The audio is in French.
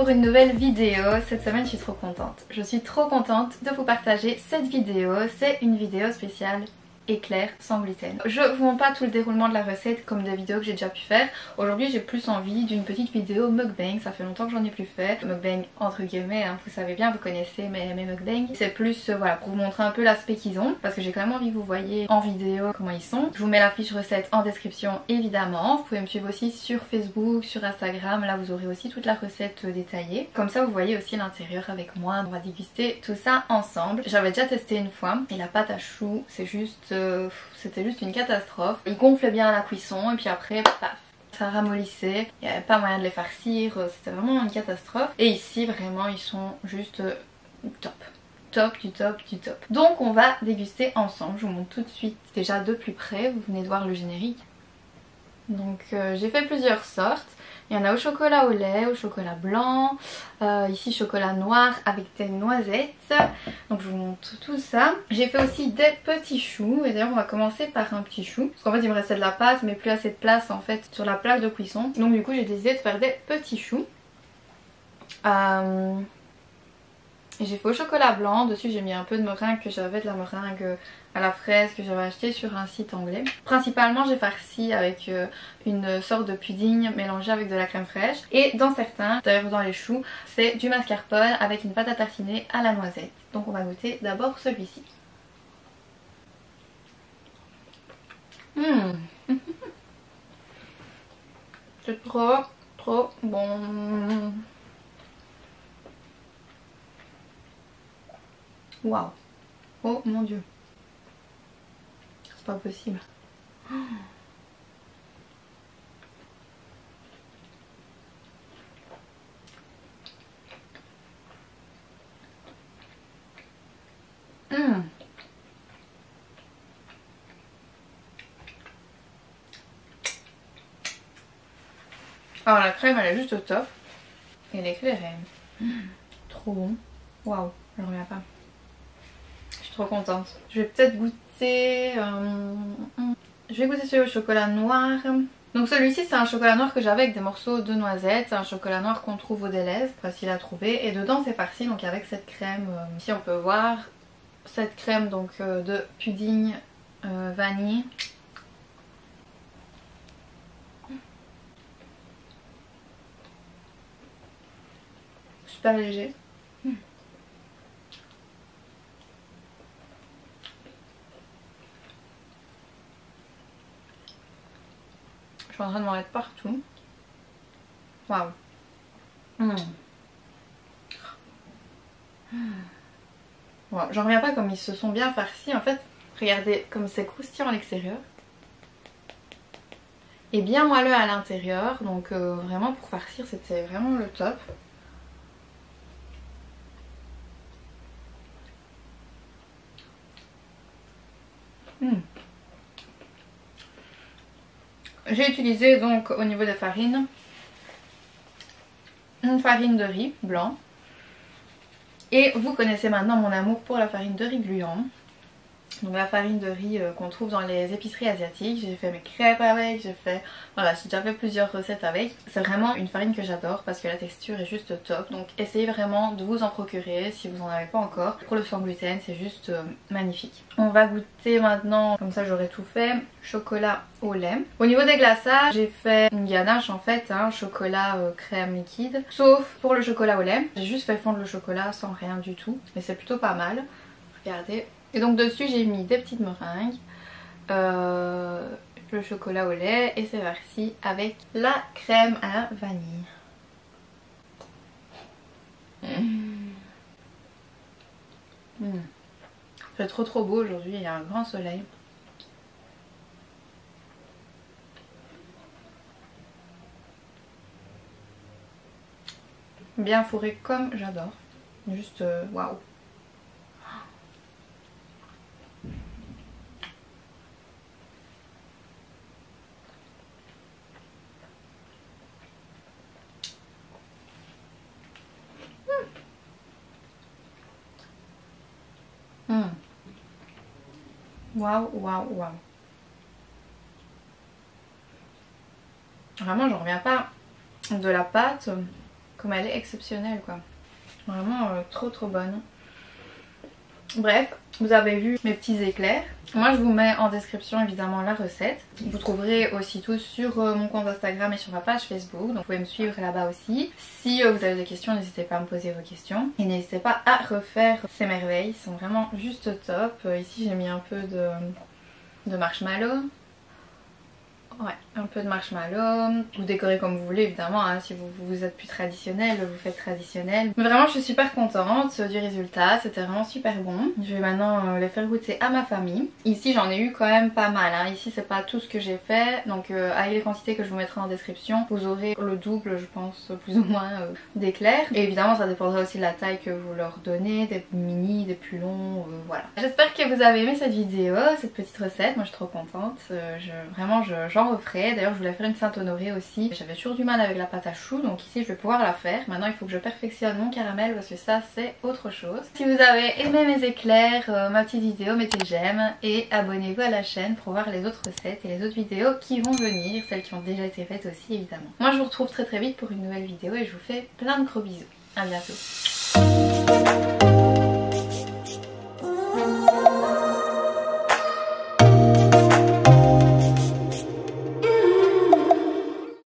pour une nouvelle vidéo. Cette semaine je suis trop contente. Je suis trop contente de vous partager cette vidéo. C'est une vidéo spéciale éclair sans gluten. Je vous montre pas tout le déroulement de la recette comme des vidéos que j'ai déjà pu faire. Aujourd'hui j'ai plus envie d'une petite vidéo mukbang, ça fait longtemps que j'en ai plus fait. Mukbang entre guillemets, hein, vous savez bien, vous connaissez mes mukbangs. C'est plus voilà, pour vous montrer un peu l'aspect qu'ils ont, parce que j'ai quand même envie que vous voyez en vidéo comment ils sont. Je vous mets la fiche recette en description évidemment. Vous pouvez me suivre aussi sur Facebook, sur Instagram, là vous aurez aussi toute la recette détaillée. Comme ça vous voyez aussi l'intérieur avec moi, on va déguster tout ça ensemble. J'avais déjà testé une fois et la pâte à choux c'est juste c'était juste une catastrophe. Ils gonflaient bien à la cuisson et puis après paf, ça ramollissait, il n'y avait pas moyen de les farcir, c'était vraiment une catastrophe. Et ici vraiment ils sont juste top. Top du top du top. Donc on va déguster ensemble, je vous montre tout de suite déjà de plus près, vous venez de voir le générique. Donc j'ai fait plusieurs sortes. Il y en a au chocolat au lait, au chocolat blanc, ici chocolat noir avec des noisettes. Donc je vous montre tout ça. J'ai fait aussi des petits choux et d'ailleurs on va commencer par un petit chou. Parce qu'en fait il me restait de la pâte mais plus assez de place en fait sur la plaque de cuisson. Donc du coup j'ai décidé de faire des petits choux. Et j'ai fait au chocolat blanc, dessus j'ai mis un peu de meringue que j'avais, de la meringue à la fraise que j'avais acheté sur un site anglais. Principalement j'ai farci avec une sorte de pudding mélangé avec de la crème fraîche. Et dans certains, d'ailleurs dans les choux, c'est du mascarpone avec une pâte à tartiner à la noisette. Donc on va goûter d'abord celui-ci. C'est trop bon. Waouh. Oh mon dieu. C'est pas possible. Alors la crème elle est juste au top. Et l'éclairée. Trop bon. Waouh, je reviens pas. Je suis trop contente. Je vais peut-être goûter... Je vais goûter celui au chocolat noir. Donc celui-ci c'est un chocolat noir que j'avais avec des morceaux de noisettes. C'est un chocolat noir qu'on trouve au Delhaize, facile à trouver. Et dedans c'est farci donc avec cette crème. Ici on peut voir cette crème donc de pudding vanille. Super léger. Je suis en train de m'en mettre partout. Waouh. Wow, j'en reviens pas comme ils se sont bien farcis en fait. Regardez comme c'est croustillant à l'extérieur. Et bien moelleux à l'intérieur. Donc vraiment pour farcir c'était vraiment le top. J'ai utilisé donc au niveau des farines une farine de riz blanc. Et vous connaissez maintenant mon amour pour la farine de riz gluant. Donc la farine de riz qu'on trouve dans les épiceries asiatiques. J'ai fait mes crêpes avec, j'ai déjà fait plusieurs recettes avec. C'est vraiment une farine que j'adore parce que la texture est juste top. Donc essayez vraiment de vous en procurer si vous n'en avez pas encore. Pour le sans gluten c'est juste magnifique. On va goûter maintenant, comme ça j'aurai tout fait, chocolat au lait. Au niveau des glaçages j'ai fait une ganache en fait, hein, chocolat crème liquide. Sauf pour le chocolat au lait. J'ai juste fait fondre le chocolat sans rien du tout. Mais c'est plutôt pas mal. Regardez. Et donc dessus j'ai mis des petites meringues, le chocolat au lait et c'est farci avec la crème à la vanille. C'est trop beau aujourd'hui, il y a un grand soleil. Bien fourré comme j'adore. Juste waouh. Waouh, waouh, waouh. Vraiment, j'en reviens pas de la pâte. comme elle est exceptionnelle quoi. Vraiment trop bonne. Bref, vous avez vu mes petits éclairs. Moi je vous mets en description évidemment la recette. Vous trouverez aussi tout sur mon compte Instagram et sur ma page Facebook. Donc vous pouvez me suivre là-bas aussi. Si vous avez des questions, n'hésitez pas à me poser vos questions. Et n'hésitez pas à refaire ces merveilles. Ils sont vraiment juste top. Ici j'ai mis un peu de marshmallow. Ouais, un peu de marshmallow. Vous décorez comme vous voulez évidemment, hein. Si vous êtes plus traditionnel, vous faites traditionnel. Mais vraiment je suis super contente du résultat, c'était vraiment super bon. Je vais maintenant les faire goûter à ma famille. Ici j'en ai eu quand même pas mal, hein. Ici c'est pas tout ce que j'ai fait. Donc avec les quantités que je vous mettrai en description, vous aurez le double je pense plus ou moins d'éclairs. Et évidemment ça dépendra aussi de la taille que vous leur donnez, des mini, des plus longs, voilà. J'espère que vous avez aimé cette vidéo, cette petite recette. Moi je suis trop contente, vraiment j'en referai. D'ailleurs je voulais faire une Saint-Honoré aussi. J'avais toujours du mal avec la pâte à choux, donc ici je vais pouvoir la faire. Maintenant il faut que je perfectionne mon caramel parce que ça c'est autre chose. Si vous avez aimé mes éclairs, ma petite vidéo, mettez j'aime et abonnez-vous à la chaîne pour voir les autres recettes et les autres vidéos qui vont venir, celles qui ont déjà été faites aussi évidemment. Moi je vous retrouve très vite pour une nouvelle vidéo et je vous fais plein de gros bisous. À bientôt.